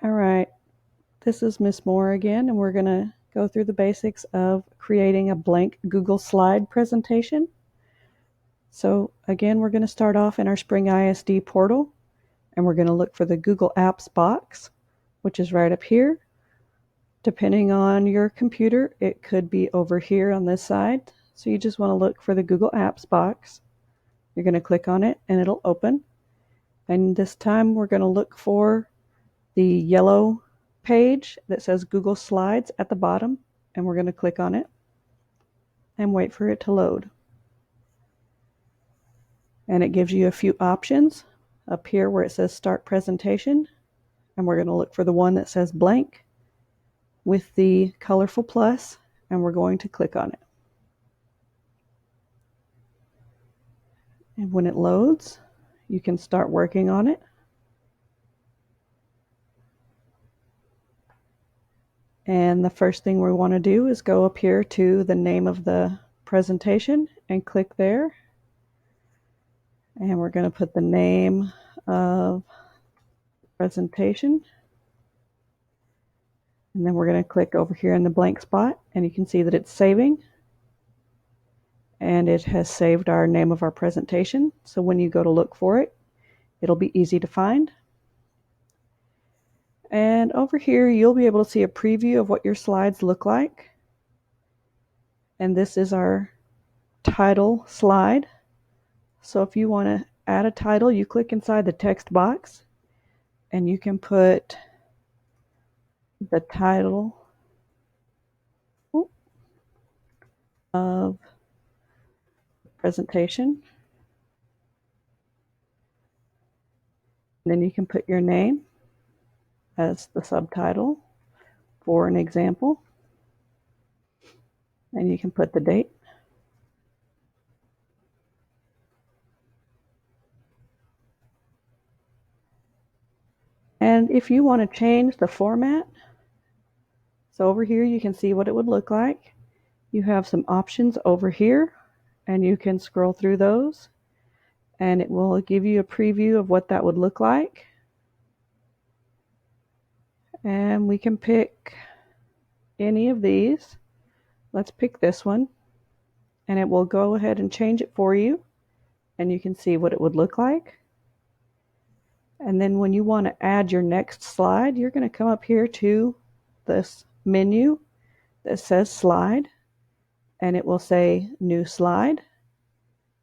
All right, this is Miss Moore again, and we're going to go through the basics of creating a blank Google slide presentation. So again, we're going to start off in our Spring ISD portal, and we're going to look for the Google Apps box, which is right up here. Depending on your computer, it could be over here on this side. So you just want to look for the Google Apps box. You're going to click on it, and it'll open. And this time, we're going to look for the yellow page that says Google Slides at the bottom, and we're going to click on it and wait for it to load. And it gives you a few options up here where it says Start Presentation, and we're going to look for the one that says blank with the colorful plus, and we're going to click on it. And when it loads, you can start working on it. And the first thing we want to do is go up here to the name of the presentation and click there. And we're going to put the name of the presentation. And then we're going to click over here in the blank spot, and you can see that it's saving. And it has saved our name of our presentation. So when you go to look for it, it'll be easy to find. And over here, you'll be able to see a preview of what your slides look like. And this is our title slide. So if you want to add a title, you click inside the text box, and you can put the title of presentation. And then you can put your name as the subtitle for an example. And you can put the date. And if you want to change the format, so over here you can see what it would look like. You have some options over here, and you can scroll through those, and it will give you a preview of what that would look like. And we can pick any of these. Let's pick this one, and it will go ahead and change it for you, and you can see what it would look like. And then when you want to add your next slide, you're going to come up here to this menu that says slide, and it will say new slide.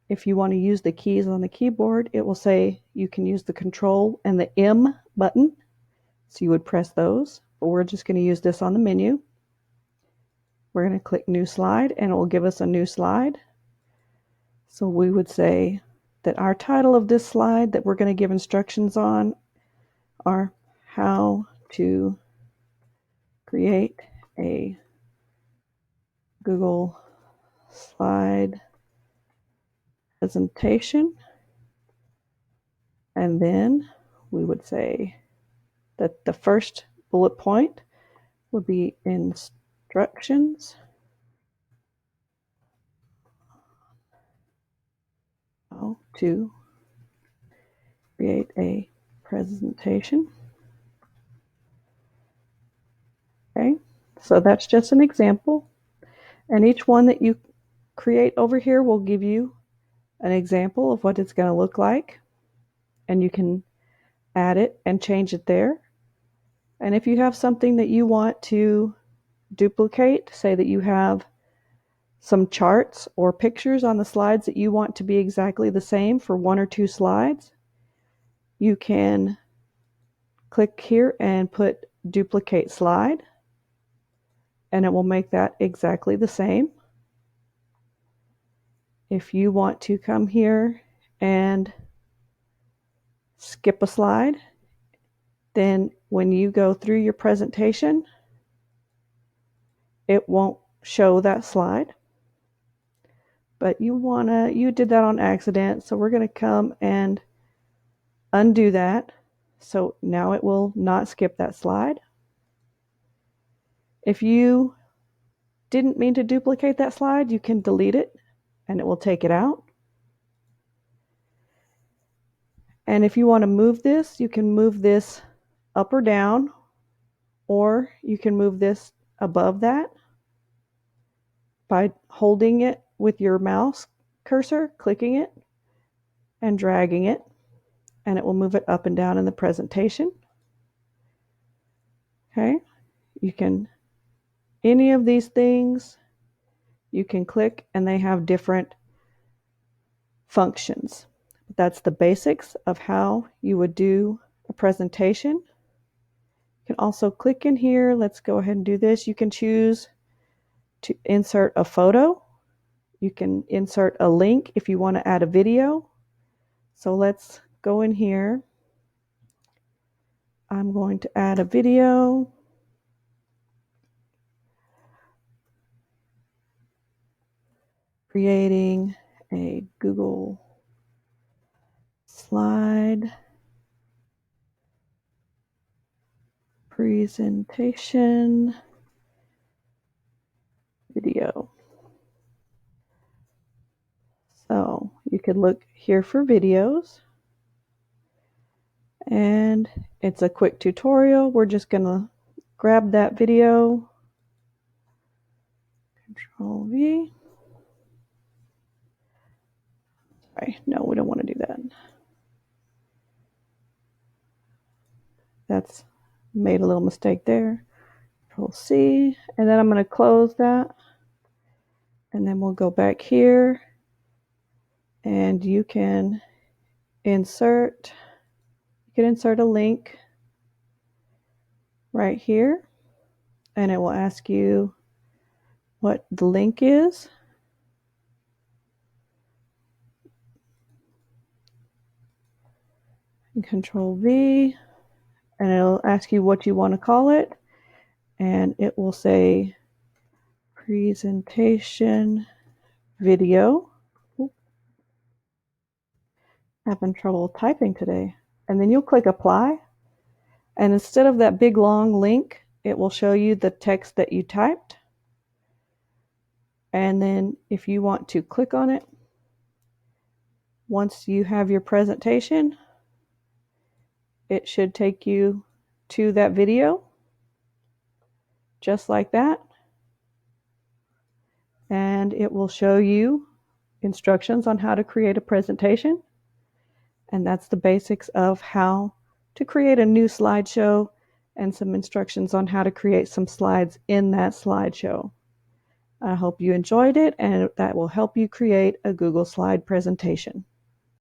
If you want to use the keys on the keyboard, it will say you can use the Control and the M button. So you would press those, but we're just going to use this on the menu. We're going to click new slide, and it will give us a new slide. So we would say that our title of this slide that we're going to give instructions on are how to create a Google slide presentation. And then we would say that the first bullet point would be instructions how to create a presentation. Okay, so that's just an example. And each one that you create over here will give you an example of what it's going to look like. And you can add it and change it there. And if you have something that you want to duplicate, say that you have some charts or pictures on the slides that you want to be exactly the same for one or two slides, you can click here and put duplicate slide, and it will make that exactly the same. If you want to come here and skip a slide, then when you go through your presentation, it won't show that slide. But you did that on accident, so we're going to come and undo that. So now it will not skip that slide. If you didn't mean to duplicate that slide, you can delete it and it will take it out. And if you want to move this, you can move this up or down, or you can move this above that by holding it with your mouse cursor, clicking it, and dragging it, and it will move it up and down in the presentation. Okay, you can, any of these things, you can click and they have different functions. That's the basics of how you would do a presentation. You can also click in here. Let's go ahead and do this. You can choose to insert a photo. You can insert a link if you want to add a video. So let's go in here. I'm going to add a video. Creating a Google slide presentation video. So you could look here for videos, and it's a quick tutorial. We're just going to grab that video, Control V. Sorry, no, we don't want to do that. That's made a little mistake there. Control C, and then I'm going to close that, and then we'll go back here, and you can insert a link right here, and it will ask you what the link is. And Control V, and it'll ask you what you want to call it, and it will say presentation video. Oop. Having trouble typing today. And then you'll click apply, and instead of that big long link, it will show you the text that you typed. And then if you want to click on it, once you have your presentation, it should take you to that video, just like that. And it will show you instructions on how to create a presentation. And that's the basics of how to create a new slideshow and some instructions on how to create some slides in that slideshow. I hope you enjoyed it, and that will help you create a Google slide presentation.